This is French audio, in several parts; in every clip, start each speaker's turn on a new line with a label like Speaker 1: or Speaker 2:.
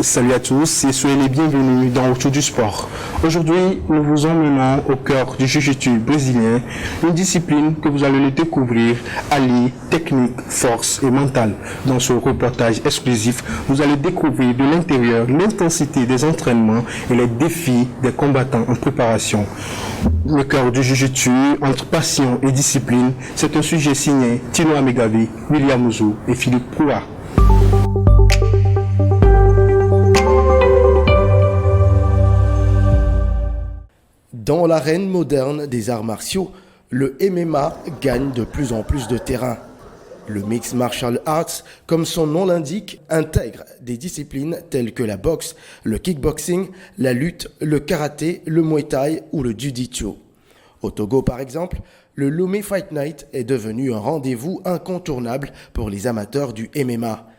Speaker 1: Salut à tous et soyez les bienvenus dans Autour du sport. Aujourd'hui, nous vous emmenons au cœur du jiu-jitsu brésilien, une discipline que vous allez le découvrir alliée technique, force et mentale. Dans ce reportage exclusif, vous allez découvrir de l'intérieur l'intensité des entraînements et les défis des combattants en préparation. Le cœur du jiu-jitsu, entre passion et discipline, c'est un sujet signé Tino Amegavi, William Ouzou et Philippe Proua.
Speaker 2: Dans l'arène moderne des arts martiaux, le MMA gagne de plus en plus de terrain. Le Mixed Martial Arts, comme son nom l'indique, intègre des disciplines telles que la boxe, le kickboxing, la lutte, le karaté, le muay thai ou le jiu-jitsu. Au Togo par exemple, le Lomé Fight Night est devenu un rendez-vous incontournable pour les amateurs du MMA.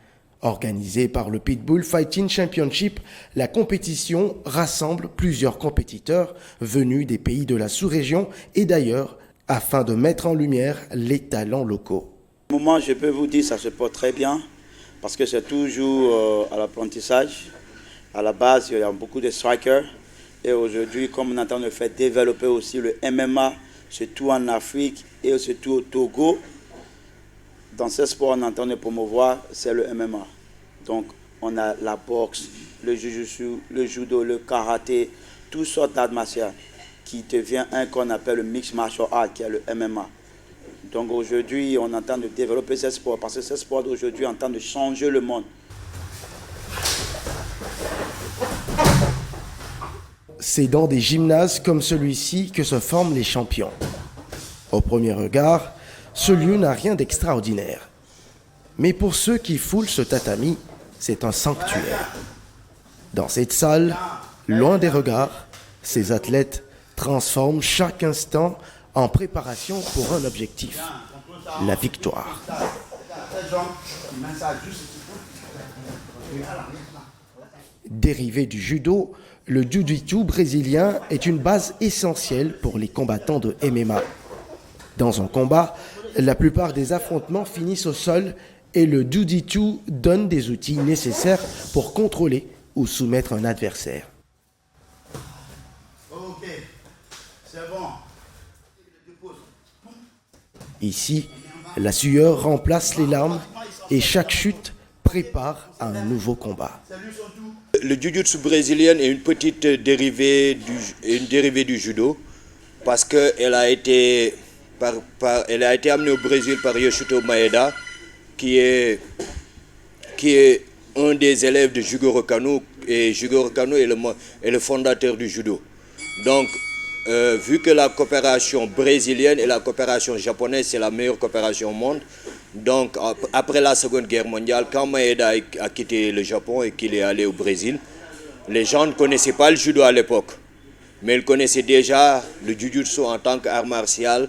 Speaker 2: Organisée par le Pitbull Fighting Championship, la compétition rassemble plusieurs compétiteurs venus des pays de la sous-région et d'ailleurs, afin de mettre en lumière les talents locaux.
Speaker 3: Au moment, je peux vous dire que ça se porte très bien parce que c'est toujours à l'apprentissage. À la base, il y a beaucoup de strikers et aujourd'hui, comme on est en train de faire développer aussi le MMA, surtout en Afrique et surtout au Togo, dans ce sport, on est en train de promouvoir, c'est le MMA. Donc, on a la boxe, le jiu-jitsu, le judo, le karaté, toutes sortes d'arts martiaux qui devient un qu'on appelle le mixed martial art, qui est le MMA. Donc aujourd'hui, on est en train de développer ce sport parce que ce sport d'aujourd'hui est en train de changer le monde.
Speaker 2: C'est dans des gymnases comme celui-ci que se forment les champions. Au premier regard, ce lieu n'a rien d'extraordinaire. Mais pour ceux qui foulent ce tatami, c'est un sanctuaire. Dans cette salle, loin des regards, ces athlètes transforment chaque instant en préparation pour un objectif, la victoire. Dérivé du judo, le jiu-jitsu brésilien est une base essentielle pour les combattants de MMA. Dans un combat, la plupart des affrontements finissent au sol et le jiu-jitsu donne des outils nécessaires pour contrôler ou soumettre un adversaire.
Speaker 3: Ok, c'est bon.
Speaker 2: Ici, la sueur remplace les larmes et chaque chute prépare à un nouveau combat.
Speaker 4: Le jiu-jitsu brésilien est une petite dérivée du judo parce qu'elle a été amenée au Brésil par Yoshito Maeda, qui est un des élèves de Jigoro Kano, et Jigoro Kano est le fondateur du judo. Donc, vu que la coopération brésilienne et la coopération japonaise, c'est la meilleure coopération au monde, donc après la Seconde Guerre mondiale, quand Maeda a quitté le Japon et qu'il est allé au Brésil, les gens ne connaissaient pas le judo à l'époque, mais ils connaissaient déjà le jiu-jitsu en tant qu'art martial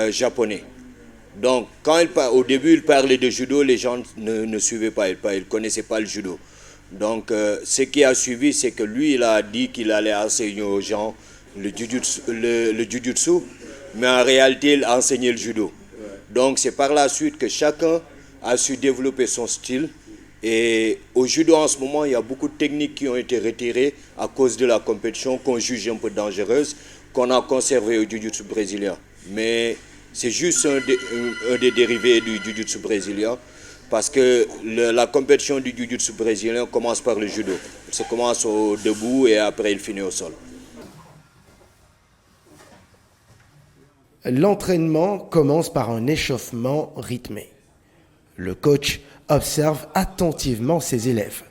Speaker 4: japonais. Donc, au début, il parlait de judo, les gens ne suivaient pas, ils ne connaissaient pas le judo. Donc, ce qui a suivi, c'est que lui, il a dit qu'il allait enseigner aux gens le jiu-jitsu, mais en réalité, il enseignait le judo. Donc, c'est par la suite que chacun a su développer son style. Et au judo, en ce moment, il y a beaucoup de techniques qui ont été retirées à cause de la compétition qu'on juge un peu dangereuse, qu'on a conservé au jiu-jitsu brésilien. Mais c'est juste un des dérivés du jiu-jitsu brésilien parce que la compétition du jiu-jitsu brésilien commence par le judo. Ça commence au debout et après il finit au sol.
Speaker 2: L'entraînement commence par un échauffement rythmé. Le coach observe attentivement ses élèves.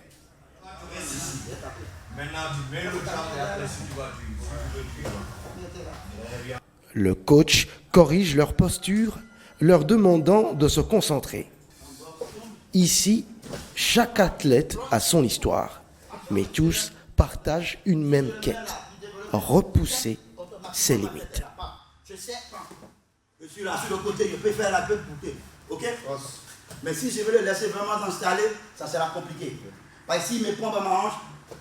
Speaker 2: Le coach corrige leur posture, leur demandant de se concentrer. Ici, chaque athlète a son histoire, mais tous partagent une même quête, repousser ses limites.
Speaker 5: Je sais, je suis là sur le côté, je peux faire la queue pour ok? Mais si je veux le laisser vraiment s'installer, ça sera compliqué. Parce que s'il me prend par ma hanche,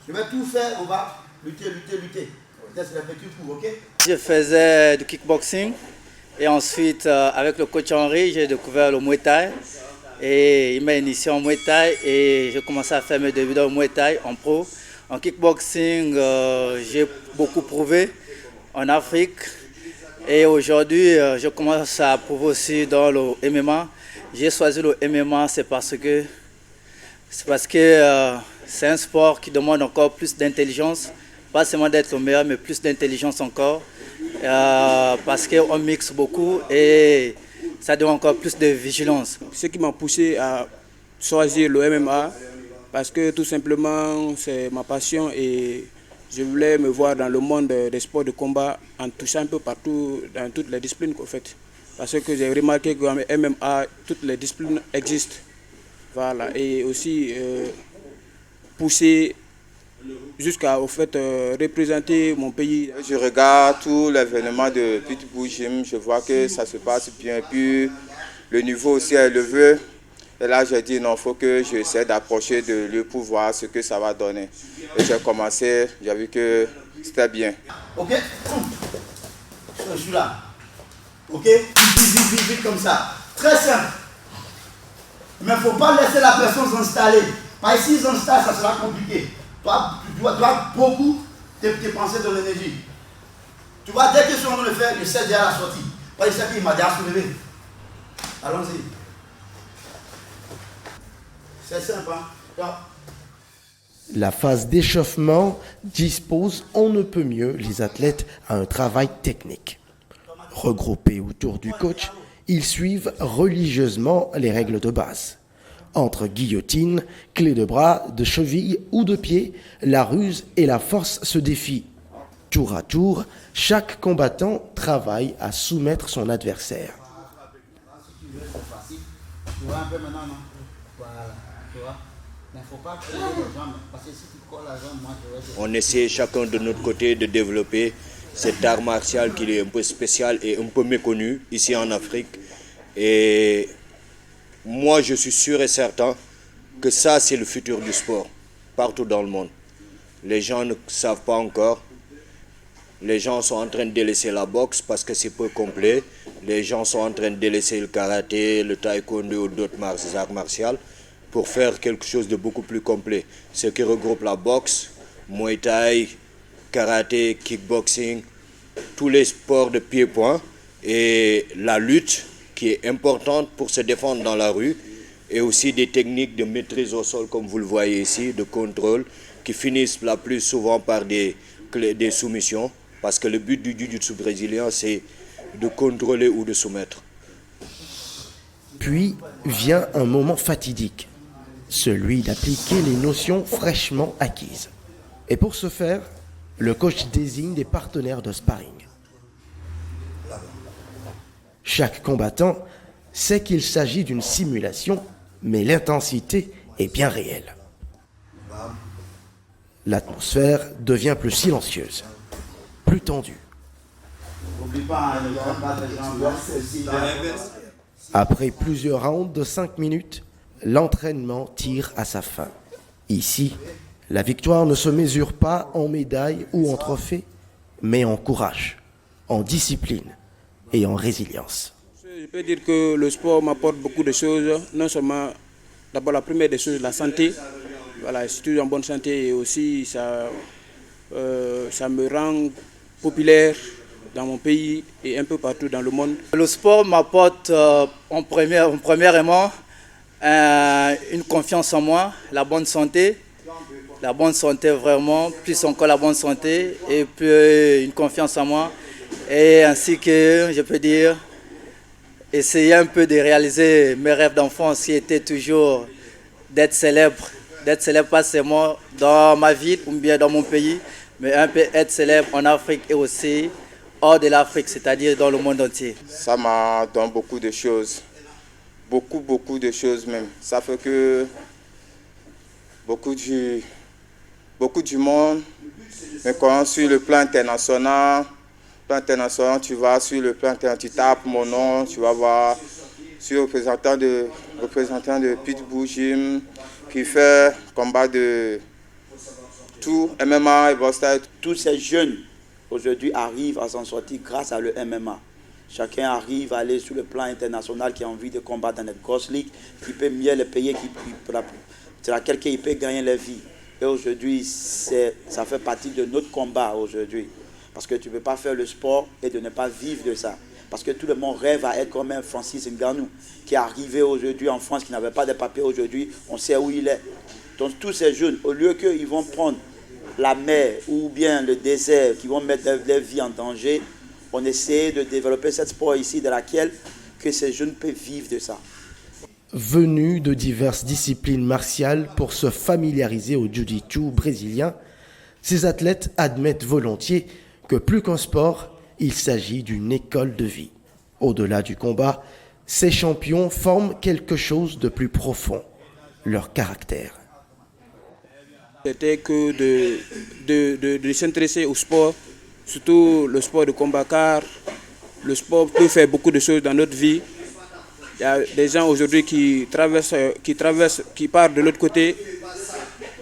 Speaker 5: je vais tout faire, on va lutter. Test le petit coup, ok?
Speaker 6: Je faisais du kickboxing et ensuite avec le coach Henri, j'ai découvert le Muay Thai. Et il m'a initié en Muay Thai et j'ai commencé à faire mes débuts dans le Muay Thai en pro. En kickboxing, j'ai beaucoup prouvé en Afrique. Et aujourd'hui, je commence à prouver aussi dans le MMA. J'ai choisi le MMA, c'est parce que c'est un sport qui demande encore plus d'intelligence. Pas seulement d'être le meilleur, mais plus d'intelligence encore. Parce qu'on mixe beaucoup et ça demande encore plus de vigilance.
Speaker 7: Ce qui m'a poussé à choisir le MMA, parce que tout simplement c'est ma passion et je voulais me voir dans le monde des sports de combat en touchant un peu partout dans toutes les disciplines en fait. Parce que j'ai remarqué qu'en MMA, toutes les disciplines existent. Voilà. Et aussi pousser jusqu'à représenter mon pays.
Speaker 8: Je regarde tout l'événement de Pitbull Gym, je vois que ça se passe bien, puis le niveau aussi est élevé. Et là, j'ai dit non, il faut que j'essaie d'approcher de lui pour voir ce que ça va donner. Et j'ai commencé, j'ai vu que c'était bien.
Speaker 5: Ok, je suis là. Ok, vite comme ça. Très simple. Mais il ne faut pas laisser la personne s'installer. Parce que s'ils s'installent, ça sera compliqué. Toi, tu dois beaucoup te penser de l'énergie. Tu vois, dès que je suis en train de le faire, je sais déjà la sortie. Parce que il m'a déjà soulevé. Allons-y. C'est simple, hein?
Speaker 2: La phase d'échauffement dispose on ne peut mieux les athlètes à un travail technique. Regroupés autour du coach, ils suivent religieusement les règles de base. Entre guillotine, clé de bras, de cheville ou de pied, la ruse et la force se défient. Tour à tour, chaque combattant travaille à soumettre son adversaire.
Speaker 5: Tu vois un peu maintenant, non? Voilà, tu vois. Mais il ne faut pas coller les jambes, parce que si tu colles la jambe, moi je vais...
Speaker 4: On essaie chacun de notre côté de développer cet art martial qui est un peu spécial et un peu méconnu ici en Afrique. Et moi, je suis sûr et certain que ça, c'est le futur du sport, partout dans le monde. Les gens ne savent pas encore. Les gens sont en train de délaisser la boxe parce que c'est peu complet. Les gens sont en train de délaisser le karaté, le taekwondo ou d'autres arts martiaux pour faire quelque chose de beaucoup plus complet. Ce qui regroupe la boxe, Muay Thai, karaté, kickboxing, tous les sports de pied-point et la lutte qui est importante pour se défendre dans la rue et aussi des techniques de maîtrise au sol comme vous le voyez ici, de contrôle qui finissent la plus souvent par des soumissions parce que le but du jiu-jitsu brésilien c'est de contrôler ou de soumettre.
Speaker 2: Puis vient un moment fatidique, celui d'appliquer les notions fraîchement acquises. Et pour ce faire, le coach désigne des partenaires de sparring. Chaque combattant sait qu'il s'agit d'une simulation, mais l'intensité est bien réelle. L'atmosphère devient plus silencieuse, plus tendue.
Speaker 5: N'oublie pas, ne prends pas les jambes, c'est là.
Speaker 2: Après plusieurs rounds de 5 minutes, l'entraînement tire à sa fin. Ici, la victoire ne se mesure pas en médaille ou en trophée, mais en courage, en discipline et en résilience.
Speaker 7: Je peux dire que le sport m'apporte beaucoup de choses, non seulement, d'abord la première des choses, la santé. Voilà, je suis toujours en bonne santé et aussi ça me rend populaire dans mon pays et un peu partout dans le monde.
Speaker 6: Le sport m'apporte premièrement une confiance en moi, la bonne santé vraiment, plus encore la bonne santé et puis une confiance en moi et ainsi que je peux dire essayer un peu de réaliser mes rêves d'enfance qui étaient toujours d'être célèbre pas seulement dans ma ville ou bien dans mon pays, mais un peu être célèbre en Afrique et aussi hors de l'Afrique, c'est-à-dire dans le monde entier.
Speaker 8: Ça m'a donné beaucoup de choses, beaucoup de choses même. Ça fait que beaucoup du monde me connaît sur le plan international. Tu vas sur le plan international, tu tapes mon nom, tu vas voir sur représentant de Pitbull Gym qui fait combat de tout, MMA et boxe.
Speaker 3: Tous ces jeunes aujourd'hui arrivent à s'en sortir grâce à le MMA. chacun arrive à aller sur le plan international, qui a envie de combattre dans notre grosse ligue, qui peut mieux les payer, c'est laquelle il peut gagner la vie. Et aujourd'hui, ça fait partie de notre combat aujourd'hui. Parce que tu ne peux pas faire le sport et de ne pas vivre de ça. Parce que tout le monde rêve à être comme un Francis Ngannou, qui est arrivé aujourd'hui en France, qui n'avait pas de papier aujourd'hui, on sait où il est. Donc tous ces jeunes, au lieu qu'ils vont prendre la mer ou bien le désert, qui vont mettre leur vie en danger, on essaie de développer ce sport ici, de laquelle que ces jeunes peuvent vivre de ça.
Speaker 2: Venus de diverses disciplines martiales pour se familiariser au jiu-jitsu brésilien, ces athlètes admettent volontiers que plus qu'un sport, il s'agit d'une école de vie. Au-delà du combat, ces champions forment quelque chose de plus profond, leur caractère.
Speaker 7: C'était que de s'intéresser au sport, surtout le sport de combat, car le sport peut faire beaucoup de choses dans notre vie. Il y a des gens aujourd'hui qui partent de l'autre côté.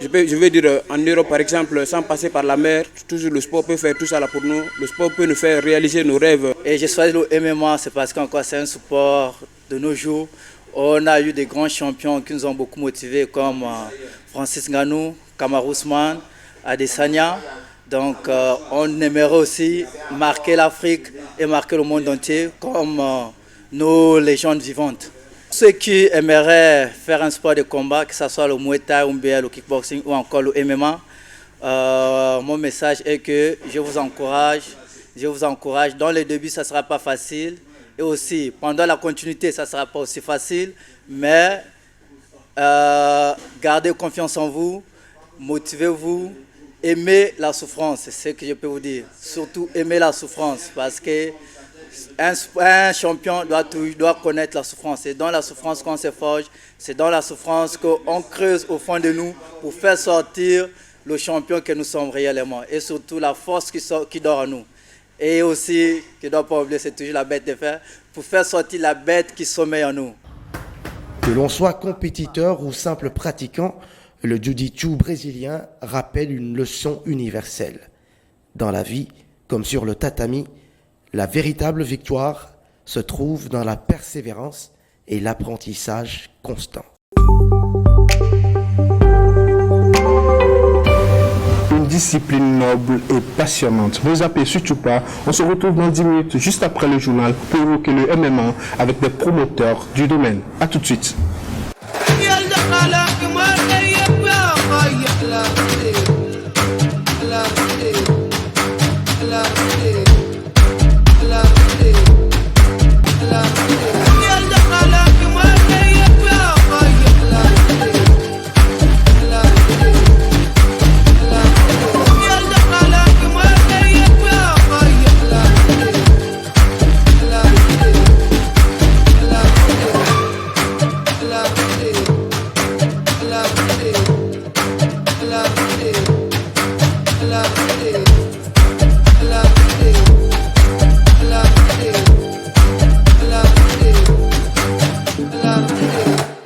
Speaker 7: Je veux dire, en Europe par exemple, sans passer par la mer, toujours le sport peut faire tout ça là pour nous. Le sport peut nous faire réaliser nos rêves.
Speaker 6: Et j'ai choisi le MMA, c'est parce qu'encore c'est un sport de nos jours. On a eu des grands champions qui nous ont beaucoup motivés, comme Francis Ngannou, Kamaru Usman, Adesanya. Donc on aimerait aussi marquer l'Afrique et marquer le monde entier comme nos légendes vivantes. Ceux qui aimeraient faire un sport de combat, que ce soit le Muay Thai, le kickboxing ou encore le MMA, mon message est que je vous encourage. Dans les débuts, ça ne sera pas facile. Et aussi, pendant la continuité, ça ne sera pas aussi facile. Mais gardez confiance en vous, motivez-vous, aimez la souffrance, c'est ce que je peux vous dire. Surtout, aimez la souffrance, parce que un champion doit connaître la souffrance. C'est dans la souffrance qu'on se forge, c'est dans la souffrance qu'on creuse au fond de nous pour faire sortir le champion que nous sommes réellement. Et surtout la force qui dort en nous. Et aussi, que ne doit pas oublier, c'est toujours la bête de fer, pour faire sortir la bête qui sommeille en nous.
Speaker 2: Que l'on soit compétiteur ou simple pratiquant, le jiu-jitsu brésilien rappelle une leçon universelle. Dans la vie, comme sur le tatami, la véritable victoire se trouve dans la persévérance et l'apprentissage constant.
Speaker 1: Une discipline noble et passionnante. Ne zappez surtout pas. On se retrouve dans 10 minutes juste après le journal pour évoquer le MMA avec des promoteurs du domaine. A tout de suite.
Speaker 9: I love it.